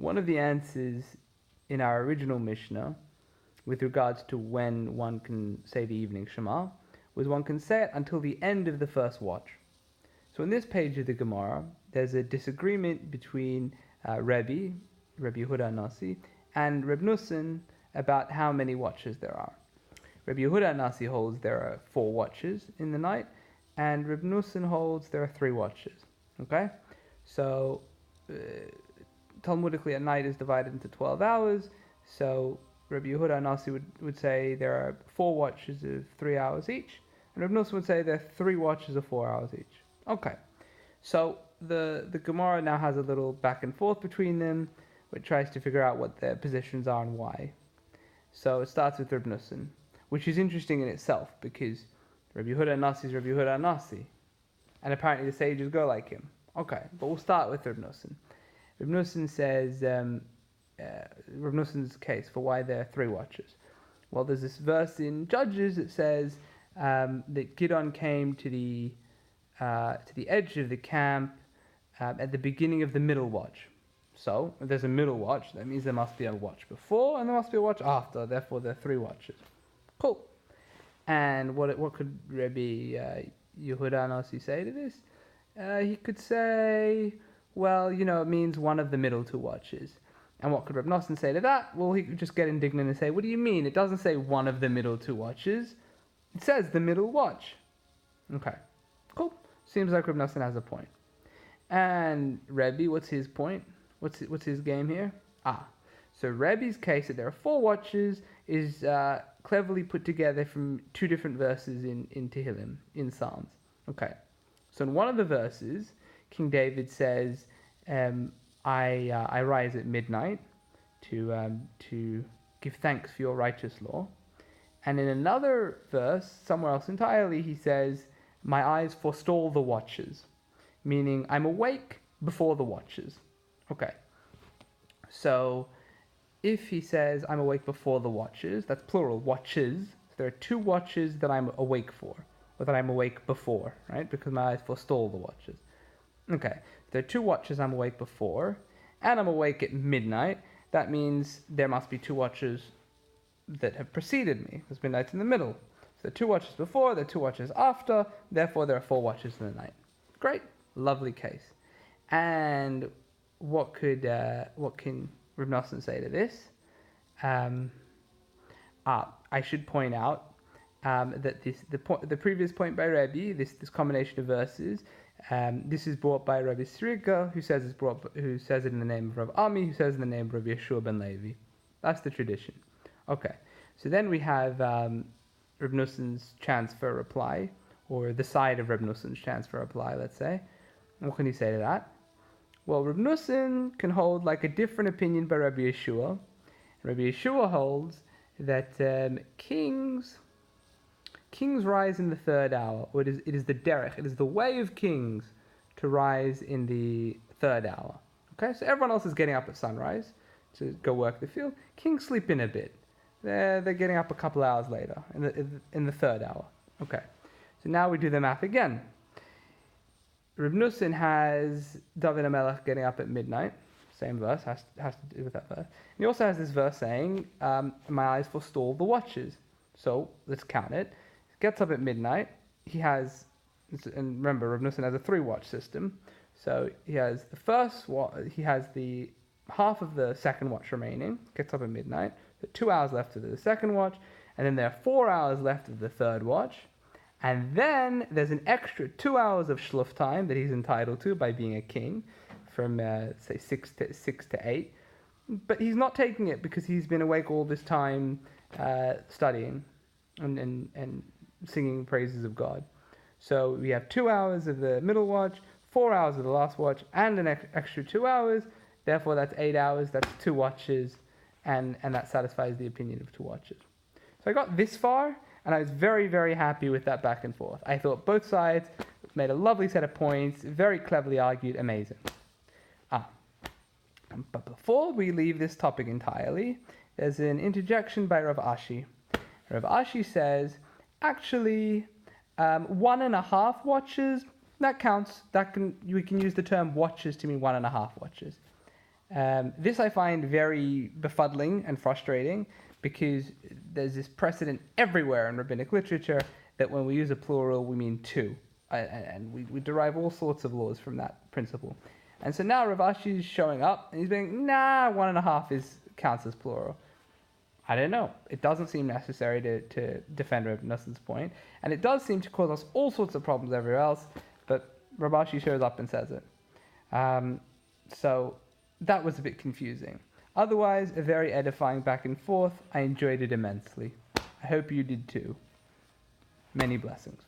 one of the answers in our original Mishnah, with regards to when one can say the evening Shema, was one can say it until the end of the first watch. So in this page of the Gemara, there's a disagreement between Rabbi Yehuda Nasi, and Reb Nussin about how many watches there are. Rabbi Yehuda Nasi holds there are 4 watches in the night, and Reb Nussin holds there are 3 watches. Okay? So, Talmudically, a night is divided into 12 hours, so Rabbi Yehuda Nasi would say there are 4 watches of 3 hours each, and Reb Nussin would say there are 3 watches of 4 hours each. Okay, so the Gemara now has a little back and forth between them, which tries to figure out what their positions are and why. So it starts with Reb Nussin, which is interesting in itself, because Rabbi Yehuda Nasi is Rabbi Yehuda Nasi, and apparently the sages go like him. Okay, but we'll start with Reb Nussin. Reb Nussin says, Reb Nussin's case for why there are 3 watches. Well, there's this verse in Judges that says that Gidon came to the edge of the camp at the beginning of the middle watch. So, if there's a middle watch, that means there must be a watch before and there must be a watch after. Therefore, there are 3 watches. Cool. And what could Rabbi Yehuda Nasi say to this? He could say, well, it means one of the middle 2 watches. And what could Reb Nosson say to that? Well, he could just get indignant and say, what do you mean? It doesn't say one of the middle 2 watches. It says the middle watch. Okay, cool. Seems like Reb Nosson has a point. And Rebbe, what's his point? What's his game here? So Rebbe's case that there are 4 watches is cleverly put together from 2 different verses in Tehillim, in Psalms. Okay, so in one of the verses, King David says, I rise at midnight to give thanks for your righteous law. And in another verse, somewhere else entirely, he says, my eyes forestall the watches, meaning I'm awake before the watches. Okay, so if he says I'm awake before the watches, that's plural, watches. So there are 2 watches that I'm awake for, or that I'm awake before, right? Because my eyes forestall the watches. Okay, there are 2 watches I'm awake before, and I'm awake at midnight. That means there must be 2 watches that have preceded me, because midnight's in the middle. So there are 2 watches before, there are 2 watches after, therefore there are 4 watches in the night. Great, lovely case. And what can Reb Nosson say to this? I should point out that the previous point by Rebbe, this combination of verses, this is brought by Rabbi Srika, who says it in the name of Rav Ami, who says in the name of Rabbi Yeshua ben Levi. That's the tradition. Okay, so then we have Reb Nusson's chance for a reply, or the side of Reb Nusson's chance for a reply, let's say. What can he say to that? Well, Reb Nusson can hold like a different opinion by Rabbi Yeshua. Rabbi Yeshua holds that kings rise in the 3rd hour, or it is the derech, it is the way of kings to rise in the 3rd hour. Okay, so everyone else is getting up at sunrise to go work the field. Kings sleep in a bit. They're getting up a couple hours later in the 3rd hour. Okay, so now we do the math again. Reb Nussin has David HaMelech getting up at midnight. Same verse, has to do with that verse. And he also has this verse saying, my eyes forestall the watches. So let's count it. He gets up at midnight. He has, and remember, Reb Nussin has a 3-watch system. So he has the first watch, he has the half of the 2nd watch remaining, gets up at midnight. There are 2 hours left of the 2nd watch, and then there are 4 hours left of the 3rd watch. And then there's an extra 2 hours of shluf time that he's entitled to by being a king, from say 6 to 8. But he's not taking it because he's been awake all this time studying and singing praises of God. So we have 2 hours of the middle watch, 4 hours of the last watch, and an extra 2 hours. Therefore, that's 8 hours. That's 2 watches, and that satisfies the opinion of 2 watches. So I got this far. And I was very, very happy with that back and forth. I thought both sides made a lovely set of points, very cleverly argued, amazing. But before we leave this topic entirely, there's an interjection by Rav Ashi. Rav Ashi says, actually, 1.5 watches, that counts. We can use the term watches to mean 1.5 watches. This I find very befuddling and frustrating because there's this precedent everywhere in rabbinic literature that when we use a plural, we mean two. And we derive all sorts of laws from that principle. And so now Rav Ashi is showing up and he's being, 1.5 counts as plural. I don't know. It doesn't seem necessary to defend Rav Noson's point. And it does seem to cause us all sorts of problems everywhere else, but Rav Ashi shows up and says it. So that was a bit confusing. Otherwise, a very edifying back and forth. I enjoyed it immensely. I hope you did too. Many blessings.